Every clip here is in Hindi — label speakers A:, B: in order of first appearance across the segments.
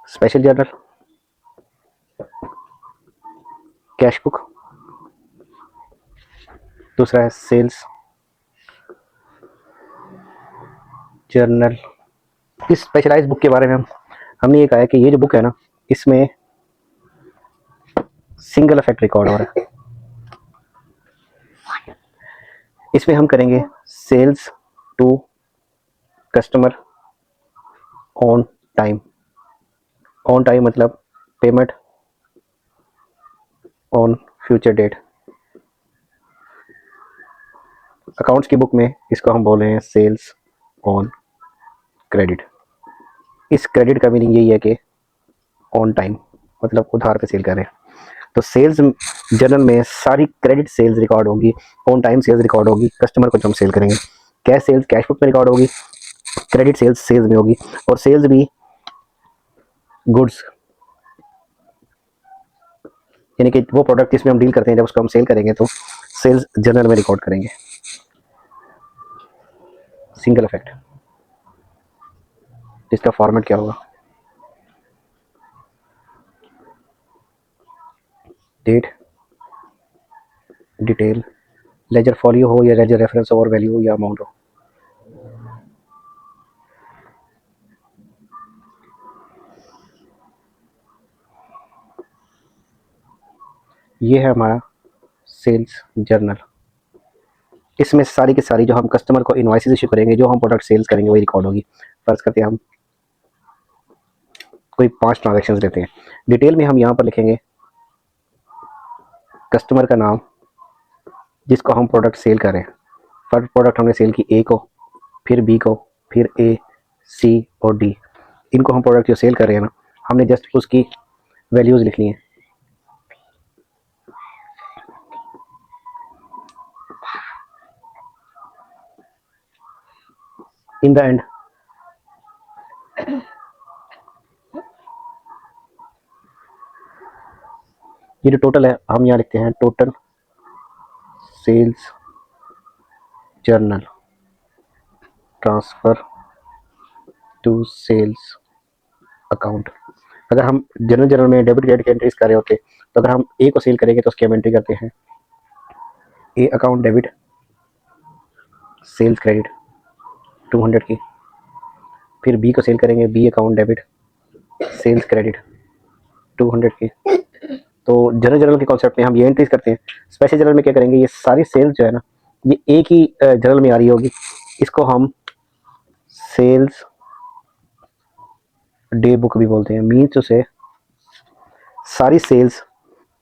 A: स्पेशल जर्नल, कैश बुक, दूसरा है सेल्स जर्नल। इस स्पेशलाइज बुक के बारे में हमने ये कहा है कि ये जो बुक है ना, इसमें सिंगल इफेक्ट रिकॉर्ड हो रहा है। इसमें हम करेंगे sales to customer on time. On time मतलब payment on future date. Accounts की बुक में इसको हम बोल रहे हैं सेल्स ऑन क्रेडिट। इस क्रेडिट का मीनिंग यही है कि ऑन टाइम मतलब उधार पे सेल कर रहे हैं। तो सेल्स जर्नल में सारी क्रेडिट सेल्स रिकॉर्ड होगी, ऑन टाइम सेल्स रिकॉर्ड होगी, कस्टमर को जो हम सेल करेंगे। कैश सेल्स कैश बुक में रिकॉर्ड होगी, क्रेडिट सेल्स सेल्स में होगी, और सेल्स भी गुड्स यानी कि वो प्रोडक्ट जिसमें हम डील करते हैं जब उसको हम सेल करेंगे तो सेल्स जर्नल में रिकॉर्ड करेंगे। सिंगल इफेक्ट, इसका फॉर्मेट क्या होगा? डेट, डिटेल, लेजर फॉलियो हो या लेजर रेफरेंस और वैल्यू हो या अमाउंट हो। ये है हमारा सेल्स जर्नल। इसमें सारी की सारी जो हम कस्टमर को इनवॉइसेस इशू करेंगे, जो हम प्रोडक्ट सेल्स करेंगे वही रिकॉर्ड होगी। फर्ज करते हैं हम कोई 5 ट्रांजेक्शन लेते हैं। डिटेल में हम यहाँ पर लिखेंगे कस्टमर का नाम जिसको हम प्रोडक्ट सेल करें। फर्स्ट प्रोडक्ट हमने सेल की ए को, फिर बी को, फिर ए, सी और डी। इनको हम प्रोडक्ट जो सेल कर रहे हैं ना, हमने जस्ट उसकी वैल्यूज़ लिखनी है। इन द एंड ये जो टोटल है हम यहाँ लिखते हैं total sales journal transfer to sales account. अगर हम जर्नल में डेबिट क्रेडिट की एंट्रीज कर रहे होते तो अगर हम ए को सेल करेंगे तो उसकी हम एंट्री करते हैं A account debit sales credit 200 की। फिर बी को सेल करेंगे B account debit sales credit 200 की। तो जनरल के कॉन्सेप्ट में हम ये एंट्रीज करते हैं। स्पेशल जनरल में क्या करेंगे, ये सारी सेल्स जो है ना ये एक ही जनरल में आ रही होगी। इसको हम सेल्स डे बुक भी बोलते हैं। मीन्स उसे सारी सेल्स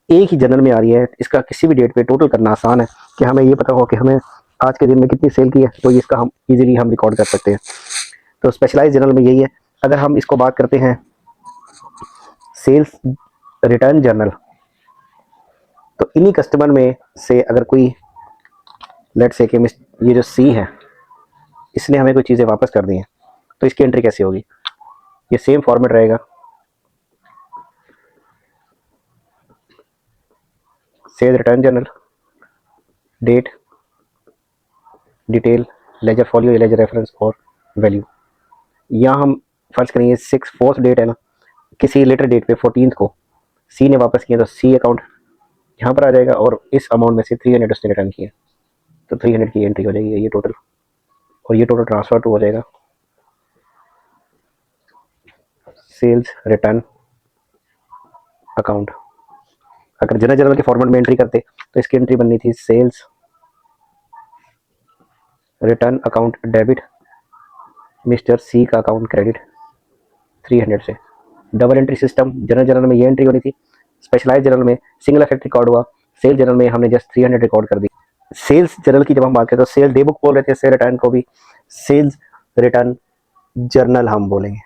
A: एक ही जनरल में आ रही है, इसका किसी भी डेट पे टोटल करना आसान है कि हमें ये पता हो कि हमें आज के दिन में कितनी सेल की है, तो इसका हम इजीली हम रिकॉर्ड कर सकते हैं। तो स्पेशलाइज जनरल में यही है। अगर हम इसको बात करते हैं सेल्स रिटर्न जर्नल, तो इन्हीं कस्टमर में से अगर कोई लेट से कि ये जो सी है इसने हमें कोई चीज़ें वापस कर दी हैं, तो इसकी एंट्री कैसे होगी? ये सेम फॉर्मेट रहेगा, sales return journal, date, detail, ledger folio या लेजर रेफरेंस और वैल्यू। यहाँ हम फर्ज करेंगे 4th डेट है ना, किसी लेटर डेट पे 14th को सी ने वापस किया तो सी अकाउंट यहाँ पर आ जाएगा, और इस अमाउंट में से 300 उसने रिटर्न किया तो 300 की एंट्री हो जाएगी ये टोटल, और ये टोटल ट्रांसफर टू हो जाएगा सेल्स रिटर्न अकाउंट। अगर जनरल के फॉर्मेट में एंट्री करते तो इसकी एंट्री बननी थी sales return account debit mister C का अकाउंट क्रेडिट 300 से। डबल एंट्री सिस्टम जनरल में ये एंट्री होनी थी, स्पेशलाइज जनरल में सिंगल इफेक्ट रिकॉर्ड हुआ, सेल जनरल में हमने जस्ट 300 रिकॉर्ड कर दी। सेल्स जनरल की जब हम बात करें तो सेल डे बुक बोल रहे थे, सेल रिटर्न को भी सेल्स रिटर्न जर्नल हम बोलेंगे।